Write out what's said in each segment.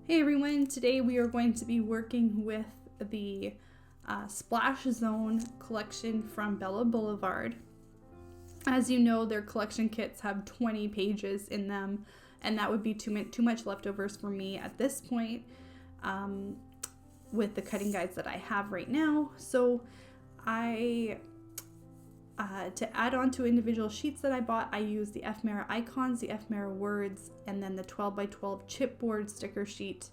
Hey everyone, today we are going to be working with the Splash Zone collection from Blvd. As you know, their collection kits have 20 pages in them, and that would be too much leftovers for me at this point with the cutting guides that I have right now. So to add on to individual sheets that I bought, I used the ephemera icons, the ephemera words, and then the 12x12 chipboard sticker sheet.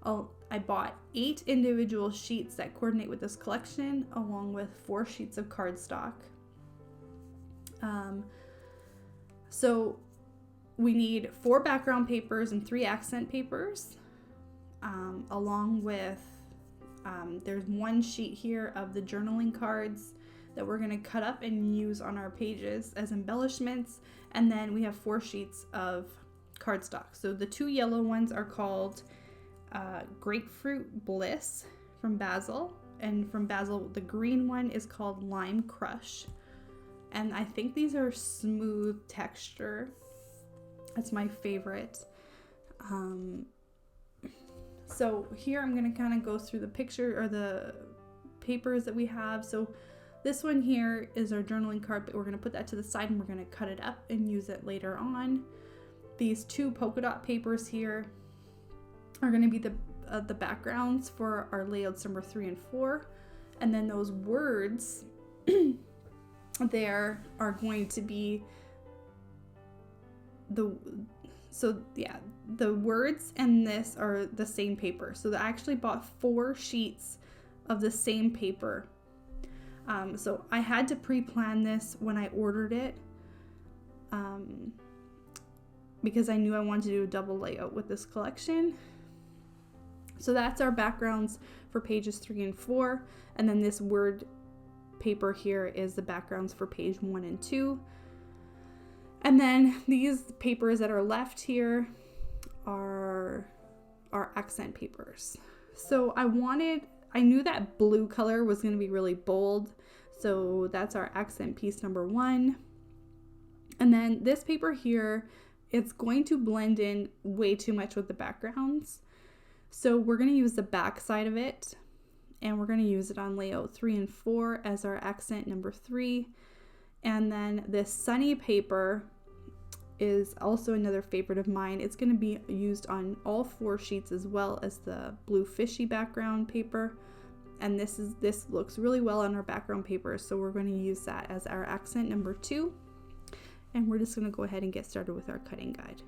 I bought 8 individual sheets that coordinate with this collection, along with 4 sheets of cardstock. So we need 4 background papers and 3 accent papers, along with there's 1 sheet here of the journaling cards that we're going to cut up and use on our pages as embellishments, and then we have 4 sheets of cardstock. So the 2 yellow ones are called Grapefruit Bliss from Basil, and from Basil the green one is called Lime Crush, and I think these are smooth texture. That's my favorite. So here I'm going to kind of go through the picture or the papers that we have. So this one here is our journaling card, but we're going to put that to the side and we're going to cut it up and use it later on. These 2 polka dot papers here are going to be the backgrounds for our layouts number 3 and 4. And then those words there are going to be the words and this are the same paper. So I actually bought 4 sheets of the same paper. So I had to pre-plan this when I ordered it because I knew I wanted to do a double layout with this collection. So that's our backgrounds for pages 3 and 4. And then this word paper here is the backgrounds for page 1 and 2. And then these papers that are left here are our accent papers. So I knew that blue color was going to be really bold. So that's our accent piece number 1. And then this paper here, it's going to blend in way too much with the backgrounds. So we're going to use the back side of it, and we're going to use it on layout 3 and 4 as our accent number 3. And then this sunny paper is also another favorite of mine. It's going to be used on all 4 sheets as well as the blue fishy background paper. And this looks really well on our background paper, so we're going to use that as our accent number 2. And we're just going to go ahead and get started with our cutting guide.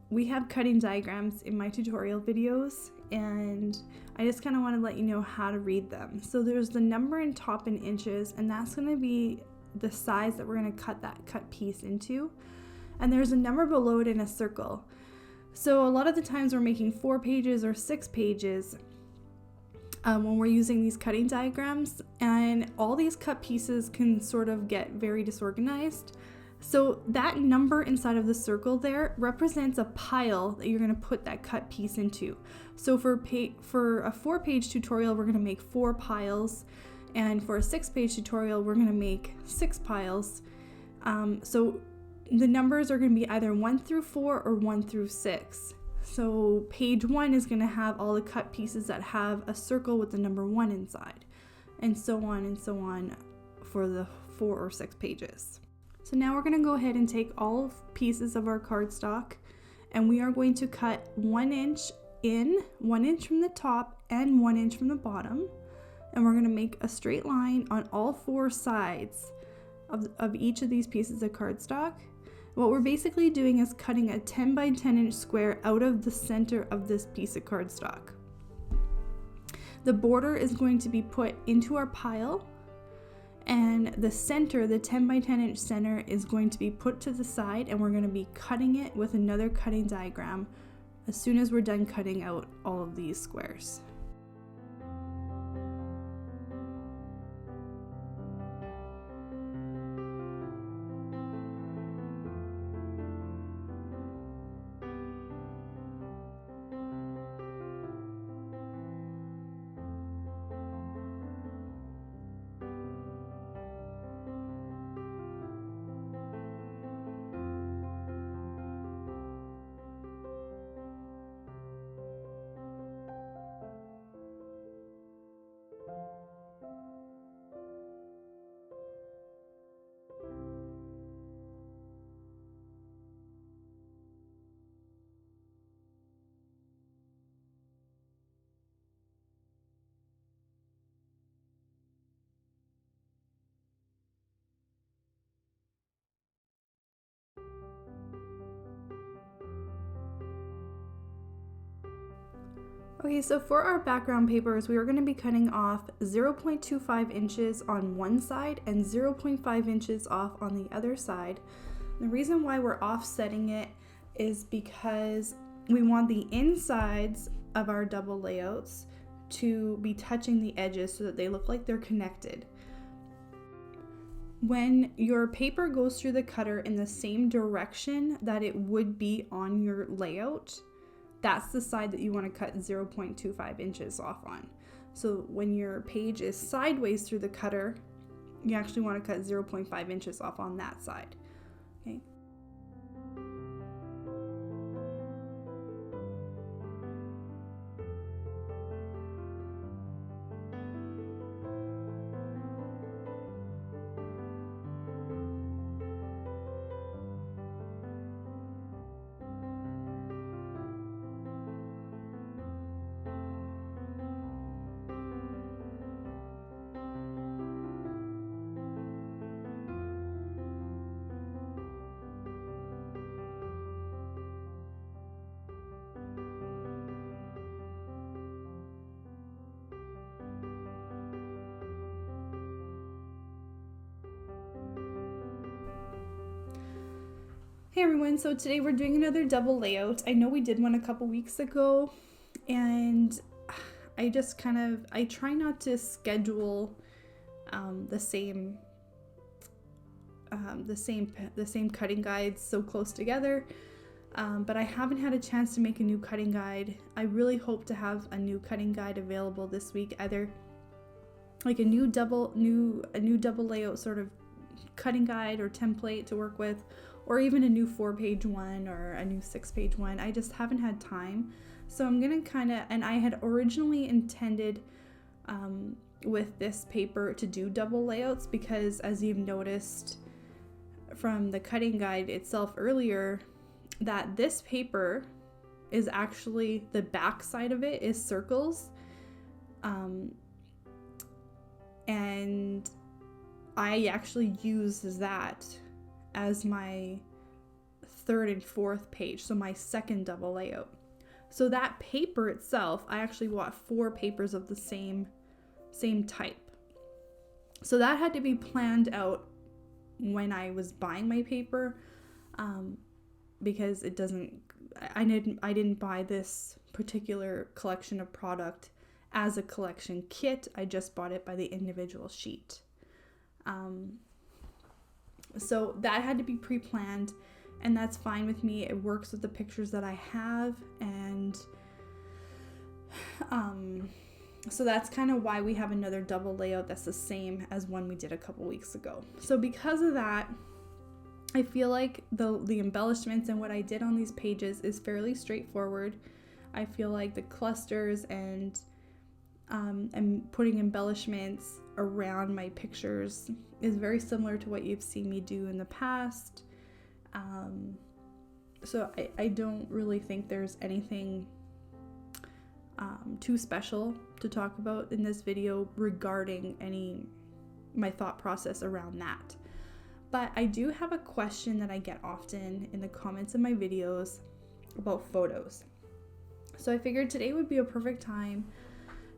We have cutting diagrams in my tutorial videos, and I just kind of want to let you know how to read them. So there's the number in top in inches, and that's going to be the size that we're going to cut that cut piece into. And there's a number below it in a circle. So a lot of the times we're making 4 pages or 6 pages when we're using these cutting diagrams, and all these cut pieces can sort of get very disorganized. So that number inside of the circle there represents a pile that you're going to put that cut piece into. So for a 4-page tutorial, we're going to make 4 piles. And for a 6-page tutorial, we're going to make 6 piles. So the numbers are going to be either 1 through 4 or 1 through 6. So page 1 is going to have all the cut pieces that have a circle with the number 1 inside. And so on for the 4 or 6 pages. So now we're going to go ahead and take all pieces of our cardstock, and we are going to cut 1 inch in, 1 inch from the top, and 1 inch from the bottom. And we're going to make a straight line on all 4 sides of each of these pieces of cardstock. What we're basically doing is cutting a 10 by 10 inch square out of the center of this piece of cardstock. The border is going to be put into our pile, and the center, the 10 by 10 inch center, is going to be put to the side, and we're going to be cutting it with another cutting diagram as soon as we're done cutting out all of these squares. Okay, so for our background papers, we are going to be cutting off 0.25 inches on one side and 0.5 inches off on the other side. The reason why we're offsetting it is because we want the insides of our double layouts to be touching the edges so that they look like they're connected. When your paper goes through the cutter in the same direction that it would be on your layout, that's the side that you want to cut 0.25 inches off on. So when your page is sideways through the cutter, you actually want to cut 0.5 inches off on that side. Okay. Hey everyone, so today we're doing another double layout. I know we did one a couple weeks ago, and I try not to schedule the same cutting guides so close together, but I haven't had a chance to make a new cutting guide. I really hope to have a new cutting guide available this week, either like a new double layout sort of cutting guide or template to work with, or even a new 4-page one or a new 6-page one. I just haven't had time. So I'm gonna and I had originally intended with this paper to do double layouts because, as you've noticed from the cutting guide itself earlier, that this paper is actually, the back side of it is circles. And I actually use that as my 3rd and 4th page, so my second double layout. So that paper itself, I actually bought 4 papers of the same type. So that had to be planned out when I was buying my paper, because I didn't buy this particular collection of product as a collection kit. I just bought it by the individual sheet. So that had to be pre-planned, and that's fine with me. It works with the pictures that I have, and so that's kind of why we have another double layout that's the same as one we did a couple weeks ago. So because of that, I feel like the embellishments and what I did on these pages is fairly straightforward. I feel like the clusters and putting embellishments around my pictures is very similar to what you've seen me do in the past. So I don't really think there's anything too special to talk about in this video regarding my thought process around that. But I do have a question that I get often in the comments of my videos about photos. So I figured today would be a perfect time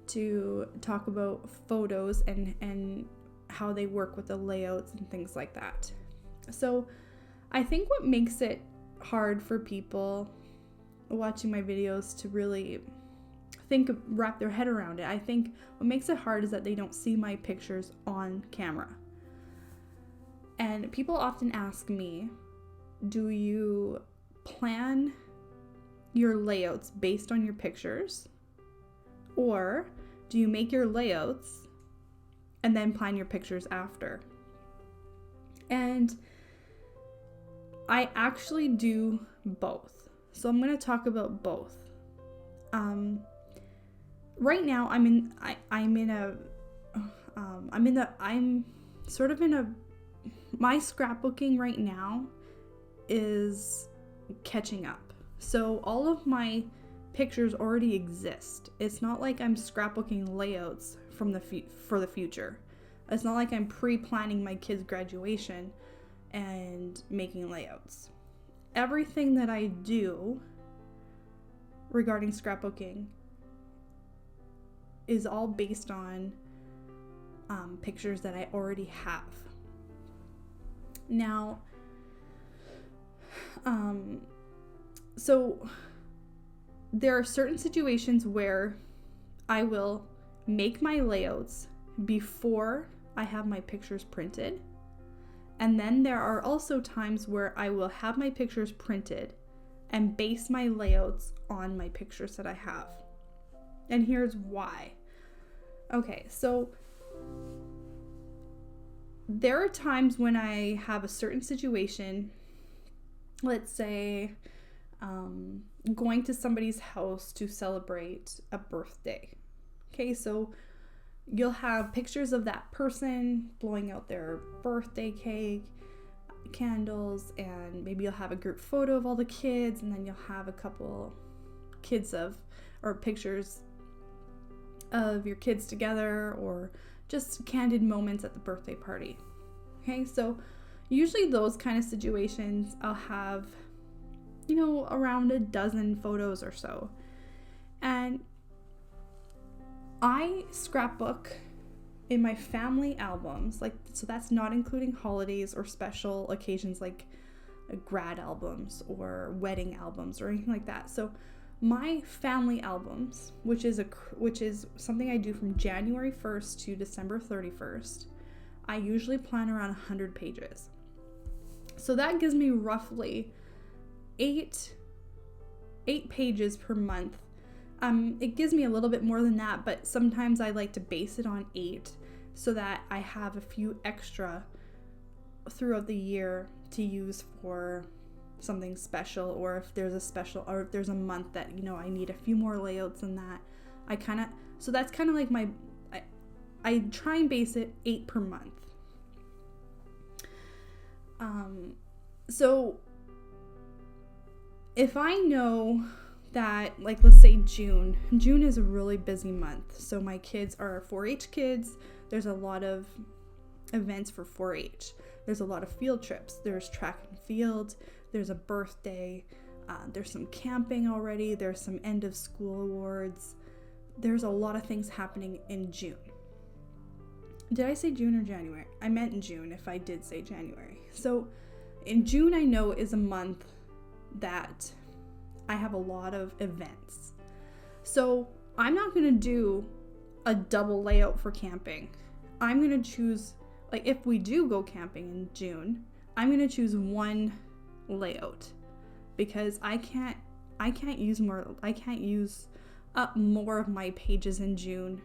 to talk about photos and how they work with the layouts and things like that. So I think what makes it hard for people watching my videos to really wrap their head around it, I think what makes it hard is that they don't see my pictures on camera. And people often ask me, do you plan your layouts based on your pictures? Or do you make your layouts and then plan your pictures after? And I actually do both. So I'm going to talk about both. Right now I'm my scrapbooking right now is catching up. So all of my pictures already exist. It's not like I'm scrapbooking layouts for the future. It's not like I'm pre-planning my kids' graduation and making layouts. Everything that I do regarding scrapbooking is all based on pictures that I already have. Now, so there are certain situations where I will make my layouts before I have my pictures printed. And then there are also times where I will have my pictures printed and base my layouts on my pictures that I have. And here's why. Okay, so there are times when I have a certain situation, let's say going to somebody's house to celebrate a birthday. Okay, so you'll have pictures of that person blowing out their birthday cake, candles, and maybe you'll have a group photo of all the kids, and then you'll have a couple pictures of your kids together, or just candid moments at the birthday party. Okay, so usually those kind of situations I'll have, around a dozen photos or so. And I scrapbook in my family albums, so that's not including holidays or special occasions like grad albums or wedding albums or anything like that. So my family albums, which is something I do from January 1st to December 31st, I usually plan around 100 pages. So that gives me roughly 8 pages per month. It gives me a little bit more than that, but sometimes I like to base it on 8 so that I have a few extra throughout the year to use for something special, or if there's a month that, I need a few more layouts than that. So that's kind of like I try and base it 8 per month. So if I know that, let's say June is a really busy month. So my kids are 4-H kids. There's a lot of events for 4-H. There's a lot of field trips. There's track and field. There's a birthday. There's some camping already. There's some end of school awards. There's a lot of things happening in June. Did I say June or January? I meant in June if I did say January. So in June, I know is a month that I have a lot of events. So I'm not going to do a double layout for camping. I'm going to choose, if we do go camping in June, I'm going to choose one layout because I can't use up more of my pages in June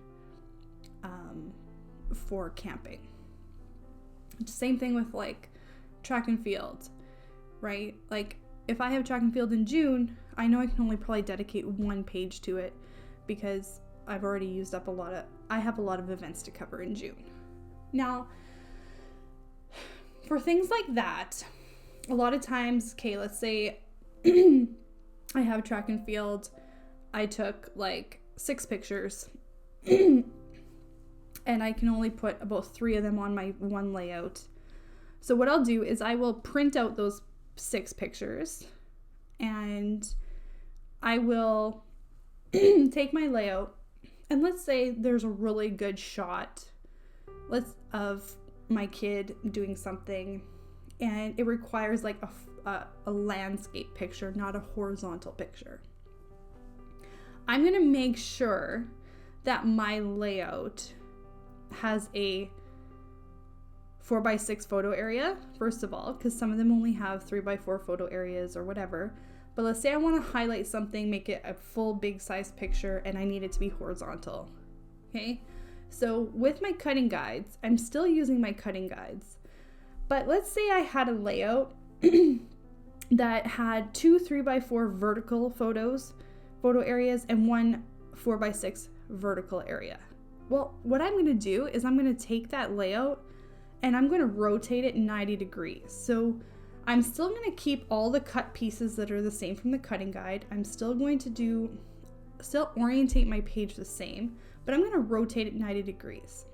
for camping. Same thing with track and field, right? If I have track and field in June, I know I can only probably dedicate one page to it because I've already used up I have a lot of events to cover in June. Now, for things like that, a lot of times, let's say I have track and field, I took 6 pictures and I can only put about 3 of them on my one layout. So what I'll do is I will print out those 6 pictures and I will take my layout, and let's say there's a really good shot of my kid doing something and it requires a landscape picture, not a horizontal picture. I'm going to make sure that my layout has a 4x6 photo area, first of all, because some of them only have 3x4 photo areas or whatever. But let's say I want to highlight something, make it a full big size picture, and I need it to be horizontal. Okay, so with my cutting guides, I'm still using my cutting guides. But let's say I had a layout that had 2 3x4 vertical photo areas and 1 4x6 vertical area. Well, what I'm going to do is I'm going to take that layout and I'm going to rotate it 90 degrees. So I'm still going to keep all the cut pieces that are the same from the cutting guide. I'm still going to orientate my page the same, but I'm going to rotate it 90 degrees.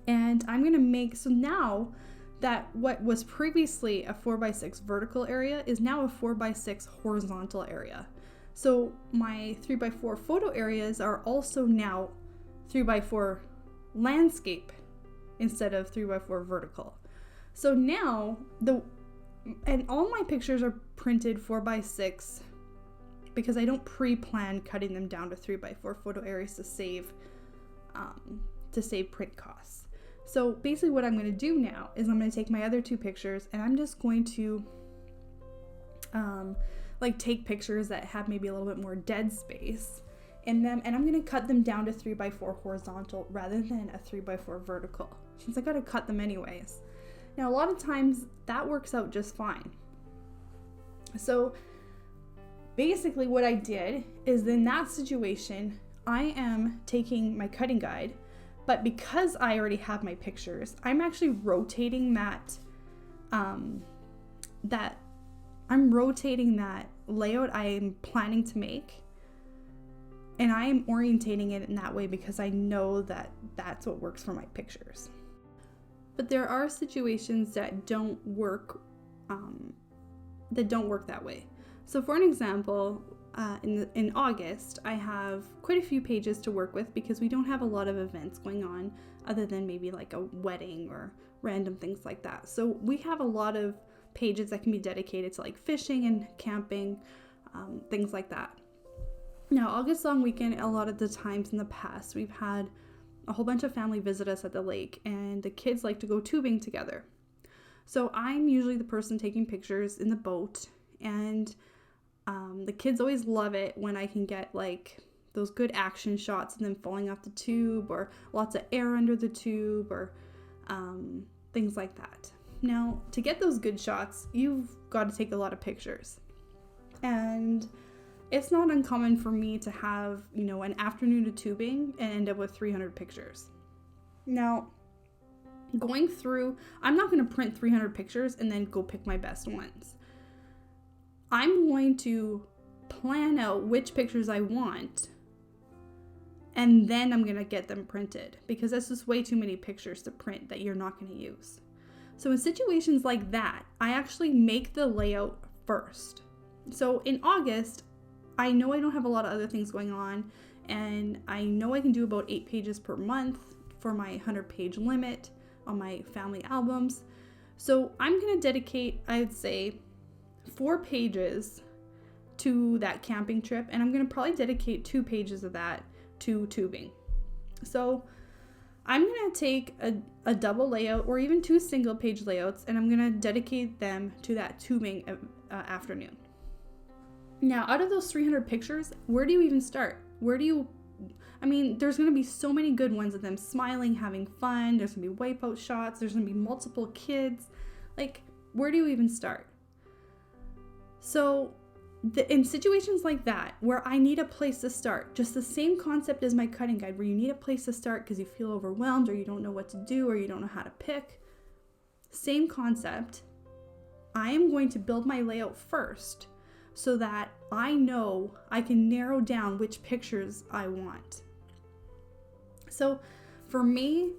And I'm going to so now that what was previously a 4x6 vertical area is now a 4x6 horizontal area. So my 3x4 photo areas are also now 3x4 landscape instead of 3x4 vertical. So now and all my pictures are printed 4x6 because I don't pre-plan cutting them down to 3x4 photo areas to save print costs. So basically what I'm going to do now is I'm going to take my other two pictures and I'm just going to like take pictures that have maybe a little bit more dead space in them, and I'm going to cut them down to 3x4 horizontal rather than a 3x4 vertical, since I got to cut them anyways. Now a lot of times that works out just fine. So basically what I did is, in that situation, I am taking my cutting guide, but because I already have my pictures, I'm actually rotating that layout I am planning to make, and I am orientating it in that way because I know that that's what works for my pictures. But there are situations that don't work that way. So for an example, in August, I have quite a few pages to work with because we don't have a lot of events going on other than maybe like a wedding or random things like that. So we have a lot of pages that can be dedicated to like fishing and camping, things like that. Now, August long weekend, a lot of the times in the past, we've had a whole bunch of family visit us at the lake, and the kids like to go tubing together. So I'm usually the person taking pictures in the boat, and the kids always love it when I can get like those good action shots of them falling off the tube, or lots of air under the tube, or things like that. Now, to get those good shots, you've got to take a lot of pictures. And it's not uncommon for me to have, an afternoon of tubing and end up with 300 pictures. Now, going through, I'm not going to print 300 pictures and then go pick my best ones. I'm going to plan out which pictures I want, and then I'm going to get them printed, because that's just way too many pictures to print that you're not going to use. So in situations like that, I actually make the layout first. So in August, I know I don't have a lot of other things going on, and I know I can do about 8 pages per month for my 100-page limit on my family albums. So I'm going to dedicate, I'd say, 4 pages to that camping trip, and I'm going to probably dedicate 2 pages of that to tubing. So I'm going to take a double layout or even 2 single page layouts, and I'm going to dedicate them to that tubing afternoon. Now, out of those 300 pictures, where do you even start? There's going to be so many good ones of them smiling, having fun. There's going to be wipeout shots. There's going to be multiple kids. Like, where do you even start? So in situations like that, where I need a place to start, just the same concept as my cutting guide, where you need a place to start because you feel overwhelmed, or you don't know what to do, or you don't know how to pick, same concept, I am going to build my layout first so that I know I can narrow down which pictures I want. So for me,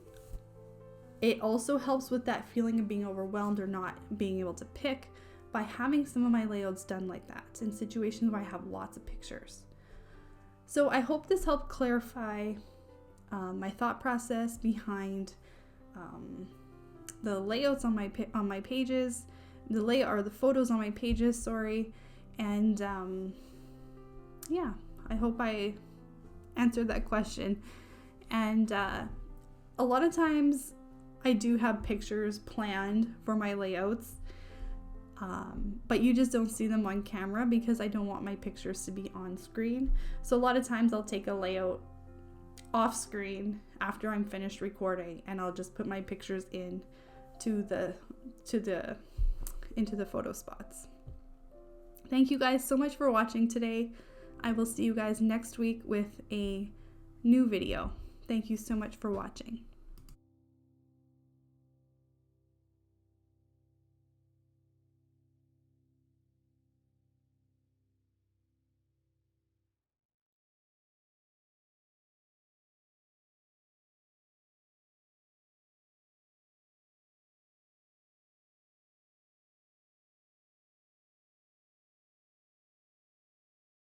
it also helps with that feeling of being overwhelmed or not being able to pick, by having some of my layouts done like that in situations where I have lots of pictures. So I hope this helped clarify my thought process behind the layouts on my pages, the photos on my pages, sorry. And I hope I answered that question. And a lot of times I do have pictures planned for my layouts, but you just don't see them on camera because I don't want my pictures to be on screen. So a lot of times I'll take a layout off screen after I'm finished recording, and I'll just put my pictures into the photo spots. Thank you guys so much for watching today. I will see you guys next week with a new video. Thank you so much for watching.